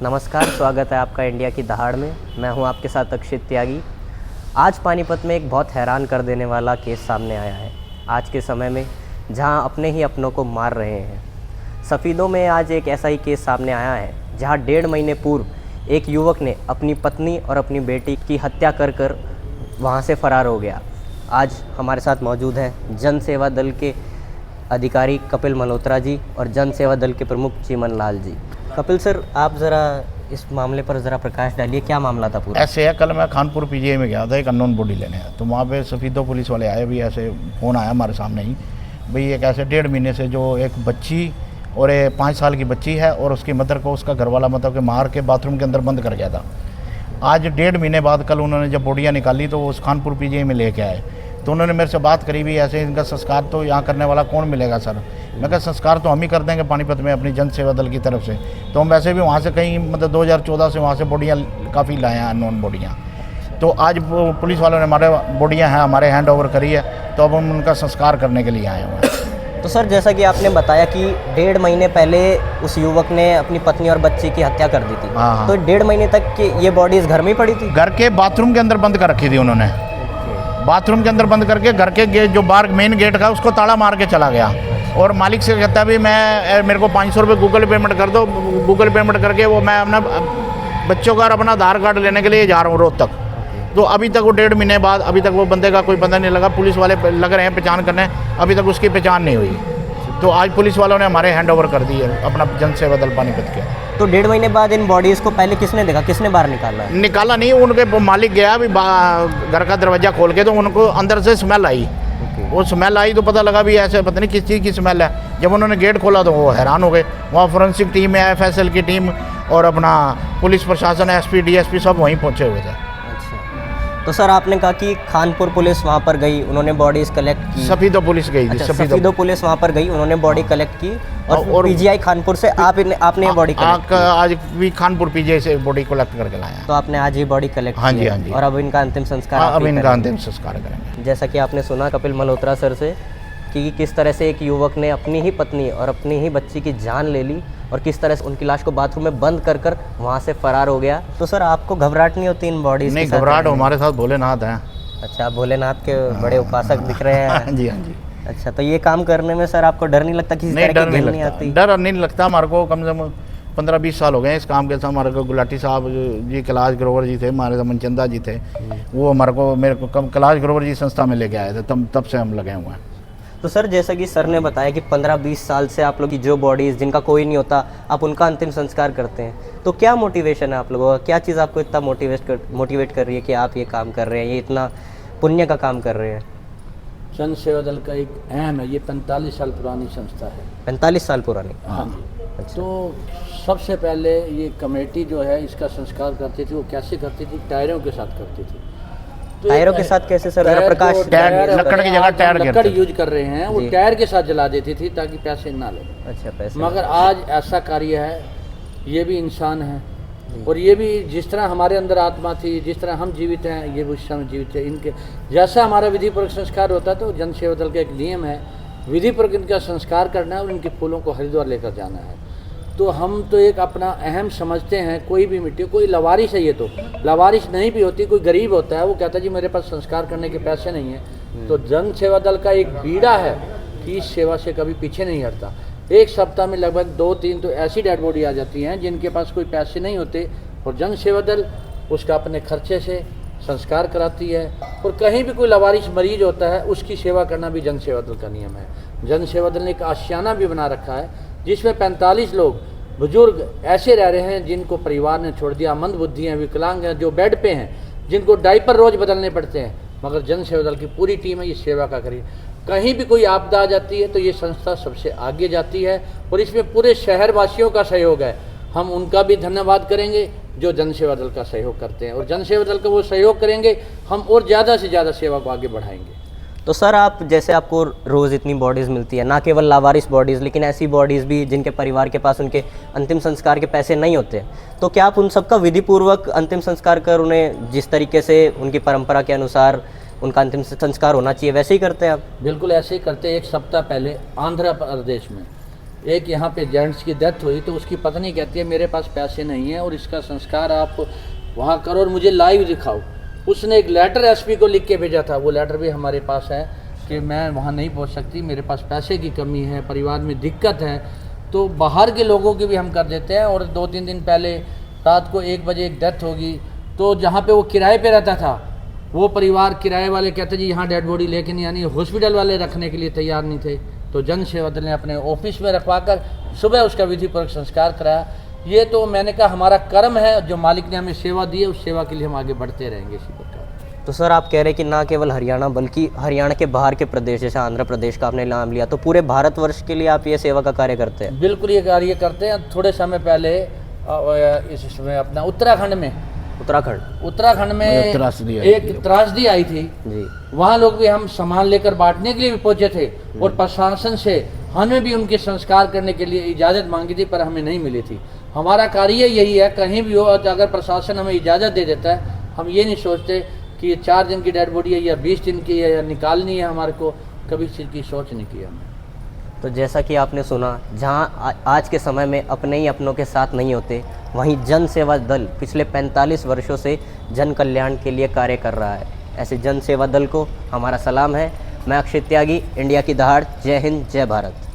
नमस्कार, स्वागत है आपका इंडिया की दहाड़ में। मैं हूं आपके साथ अक्षित त्यागी। आज पानीपत में एक बहुत हैरान कर देने वाला केस सामने आया है। आज के समय में जहां अपने ही अपनों को मार रहे हैं, सफ़ीदों में आज एक ऐसा ही केस सामने आया है जहां 1.5 महीने पूर्व एक युवक ने अपनी पत्नी और अपनी बेटी की हत्या कर वहां से फ़रार हो गया। आज हमारे साथ मौजूद हैं जन सेवा दल के अधिकारी कपिल मल्होत्रा जी और जन सेवा दल के प्रमुख चीमन लाल जी। कपिल सर, आप ज़रा इस मामले पर ज़रा प्रकाश डालिए, क्या मामला था पूरा? ऐसे है, कल मैं खानपुर पीजीआई में गया था एक अननोन बॉडी लेने, तो वहाँ पे सफ़ीदों पुलिस वाले आए भी। ऐसे फ़ोन आया हमारे सामने ही, भाई एक ऐसे 1.5 महीने से जो एक बच्ची और 5 साल की बच्ची है और उसकी मदर को उसका घरवाला मतलब कि मार के बाथरूम के अंदर बंद कर गया था। आज 1.5 महीने बाद कल उन्होंने जब बॉडियाँ निकाली तो उस खानपुर पीजीआई में लेके आए। तो उन्होंने मेरे से बात करी भी, ऐसे इनका संस्कार तो यहाँ करने वाला कौन मिलेगा सर? मैं कहा संस्कार तो हम ही कर देंगे पानीपत में अपनी जन सेवा दल की तरफ से। तो हम वैसे भी वहाँ से कहीं मतलब 2014 से वहाँ से बॉडियाँ काफ़ी लाए हैं, अननोन बॉडियाँ। तो आज पुलिस वालों ने हमारे बॉडियाँ हैं हमारे हैंड ओवर करी है, तो अब हम उनका संस्कार करने के लिए आए हुए हैं। तो सर, जैसा कि आपने बताया कि 1.5 महीने पहले उस युवक ने अपनी पत्नी और बच्ची की हत्या कर दी थी। हाँ। तो 1.5 महीने तक कि ये बॉडी इस घर में ही पड़ी थी? घर के बाथरूम के अंदर बंद कर रखी थी उन्होंने। बाथरूम के अंदर बंद करके घर के गेट जो बाहर मेन गेट का उसको ताला मार के चला गया और मालिक से कहता है भी मेरे को 500 रुपये गूगल पेमेंट कर दो। गूगल पेमेंट करके वो मैं अपना बच्चों का अपना आधार कार्ड लेने के लिए जा रहा हूँ रोहतक। तो अभी तक वो 1.5 महीने बाद अभी तक वो बंदे का कोई पता नहीं लगा। पुलिस वाले लग रहे हैं पहचान करने, अभी तक उसकी पहचान नहीं हुई। तो आज पुलिस वालों ने हमारे हैंड ओवर कर दी है अपना जन सेवा दल पानीपत के। तो 1.5 महीने बाद इन बॉडीज़ को पहले किसने देखा, किसने बाहर निकाला नहीं, उनके मालिक गया भी घर का दरवाज़ा खोल के, तो उनको अंदर से स्मेल आई। वो स्मेल आई तो पता लगा भी ऐसे पता नहीं किस चीज़ की स्मेल है। जब उन्होंने गेट खोला तो वो हैरान हो गए। वहाँ फोरेंसिक टीम है, FSL की टीम और अपना पुलिस प्रशासन SP DSP सब वहीं पहुँचे हुए थे। तो सर, आपने कहा कि खानपुर पुलिस वहाँ पर गई, उन्होंने बॉडीज़ कलेक्ट की। सफ़ीदों पुलिस गई थी। सफ़ीदों पुलिस वहाँ पर गई, उन्होंने बॉडी कलेक्ट की और PGI खानपुर से आपने बॉडी कलेक्ट आज भी खानपुर PGI से बॉडी कलेक्ट करके लाया। तो आपने आज ही बॉडी कलेक्ट हाँ जी। और अब इनका अंतिम संस्कार अब इनका अंतिम संस्कार करेंगे। जैसा कि आपने सुना कपिल मल्होत्रा सर से कि किस तरह से एक युवक ने अपनी ही पत्नी और अपनी ही बच्ची की जान ले ली और किस तरह से उनकी लाश को बाथरूम में बंद कर वहाँ से फरार हो गया। तो सर, आपको घबराहट नहीं होती इन बॉडीज? नहीं, घबराहट हमारे साथ भोलेनाथ हैं। अच्छा, आप भोलेनाथ के बड़े उपासक दिख रहे हैं। हाँ जी। अच्छा, तो ये काम करने में सर आपको डर नहीं लगता? किसी तरह की घिन नहीं आती? डर नहीं लगता हमारे को। कम से कम 15-20 साल हो गए इस काम के साथ। हमारे को गुलाटी साहब जी, कैलाश ग्रोवर जी थे, हमारे मनचंदा जी थे, वो मेरे को कैलाश ग्रोवर जी संस्था में लेके आए थे, तब से हम लगे हुए हैं। तो सर, जैसा कि सर ने बताया कि 15-20 साल से आप लोग की जो बॉडीज़ जिनका कोई नहीं होता, आप उनका अंतिम संस्कार करते हैं। तो क्या मोटिवेशन है आप लोगों का? क्या चीज़ आपको इतना मोटिवेट कर रही है कि आप ये काम कर रहे हैं, ये इतना पुण्य का काम कर रहे हैं? जन सेवा दल का एक अहम है, ये 45 साल पुरानी संस्था है। 45 साल पुरानी? हाँ जी। अच्छा। तो सबसे पहले ये कमेटी जो है इसका संस्कार करती थी, वो कैसे करती थी? टायरों के साथ करती थी। तो टायरों के साथ कैसे सर? प्रकाश, लकड़ की जगह टायर लकड़ यूज कर रहे हैं, वो टायर के साथ जला देती थी ताकि पैसे ना ले। अच्छा, पैसे। मगर आज ऐसा कार्य है, ये भी इंसान है और ये भी जिस तरह हमारे अंदर आत्मा थी, जिस तरह हम जीवित हैं, ये भी उस समय जीवित है। इनके जैसा हमारा विधिपूर्वक संस्कार होता है, तो जन सेवा दल का एक नियम है, विधिपूर्वक इनका संस्कार करना है और इनके फूलों को हरिद्वार लेकर जाना है। तो हम तो एक अपना अहम समझते हैं। कोई भी मिट्टी, कोई लवारिश है, ये तो लवारिश नहीं भी होती, कोई गरीब होता है, वो कहता है जी मेरे पास संस्कार करने के पैसे नहीं है। तो जन सेवा दल का एक बीड़ा है कि इस सेवा से कभी पीछे नहीं हटता। एक सप्ताह में लगभग 2-3 तो ऐसी डेड बॉडी आ जाती हैं जिनके पास कोई पैसे नहीं होते और जन सेवा दल उसका अपने खर्चे से संस्कार कराती है। और कहीं भी कोई लवारिश मरीज होता है, उसकी सेवा करना भी जन सेवा दल का नियम है। जन सेवा दल ने एक आशियाना भी बना रखा है जिसमें 45 लोग बुजुर्ग ऐसे रह रहे हैं जिनको परिवार ने छोड़ दिया, मंदबुद्धि हैं, विकलांग हैं, जो बेड पे हैं, जिनको डायपर रोज बदलने पड़ते हैं, मगर जन सेवा दल की पूरी टीम है ये सेवा का करिए। कहीं भी कोई आपदा आ जाती है तो ये संस्था सबसे आगे जाती है और इसमें पूरे शहरवासियों का सहयोग है। हम उनका भी धन्यवाद करेंगे जो जन सेवा दल का सहयोग करते हैं और जन सेवा दल का वो सहयोग करेंगे, हम और ज़्यादा से ज़्यादा सेवा को आगे बढ़ाएंगे। तो सर, आप जैसे आपको रोज़ इतनी बॉडीज़ मिलती है, ना केवल लावारिस बॉडीज़ लेकिन ऐसी बॉडीज़ भी जिनके परिवार के पास उनके अंतिम संस्कार के पैसे नहीं होते, तो क्या आप उन सबका विधिपूर्वक अंतिम संस्कार कर उन्हें जिस तरीके से उनकी परंपरा के अनुसार उनका अंतिम संस्कार होना चाहिए वैसे ही करते हैं आप? बिल्कुल ऐसे ही करते हैं। एक सप्ताह पहले आंध्र प्रदेश में एक यहाँ पे जेंट्स की डेथ हुई तो उसकी पत्नी कहती है मेरे पास पैसे नहीं हैं और इसका संस्कार आप वहाँ करो और मुझे लाइव दिखाओ। उसने एक लेटर एसपी को लिख के भेजा था, वो लेटर भी हमारे पास है कि मैं वहाँ नहीं पहुँच सकती, मेरे पास पैसे की कमी है, परिवार में दिक्कत है। तो बाहर के लोगों की भी हम कर देते हैं। और 2-3 दिन पहले रात को 1 बजे एक डेथ होगी, तो जहाँ पे वो किराए पे रहता था वो परिवार किराए वाले कहते जी यहाँ डेड बॉडी लेके नहीं आनी, हॉस्पिटल वाले रखने के लिए तैयार नहीं थे। तो जन सेवा दल ने अपने ऑफिस में रखवा कर सुबह उसका विधिपूर्वक संस्कार कराया। ये तो मैंने कहा हमारा कर्म है, जो मालिक ने हमें सेवा दी है उस सेवा के लिए हम आगे बढ़ते रहेंगे इसी प्रकार। तो सर आप कह रहे हैं कि ना केवल हरियाणा बल्कि हरियाणा के बाहर के प्रदेश जैसे आंध्र प्रदेश का आपने नाम लिया, तो पूरे भारतवर्ष के लिए आप ये सेवा का कार्य करते हैं? बिल्कुल ये कार्य करते हैं। थोड़े समय पहले इसमें अपना उत्तराखंड में एक त्रासदी आई थी जी, वहाँ लोग भी हम सामान लेकर बांटने के लिए भी पहुंचे थे और प्रशासन से हमें भी उनके संस्कार करने के लिए इजाज़त मांगी थी पर हमें नहीं मिली थी। हमारा कार्य यही है, कहीं भी हो अगर प्रशासन हमें इजाज़त दे देता है, हम ये नहीं सोचते कि ये 4 दिन की डेड बॉडी है या 20 दिन की है या निकालनी है, हमारे को कभी इस चीज़ की सोच नहीं की हमने। तो जैसा कि आपने सुना, जहां आज के समय में अपने ही अपनों के साथ नहीं होते, वहीं जन सेवा दल पिछले 45 वर्षों से जन कल्याण के लिए कार्य कर रहा है। ऐसे जन सेवा दल को हमारा सलाम है। मैं अक्षित त्यागी, इंडिया की दहाड़। जय हिंद, जय भारत।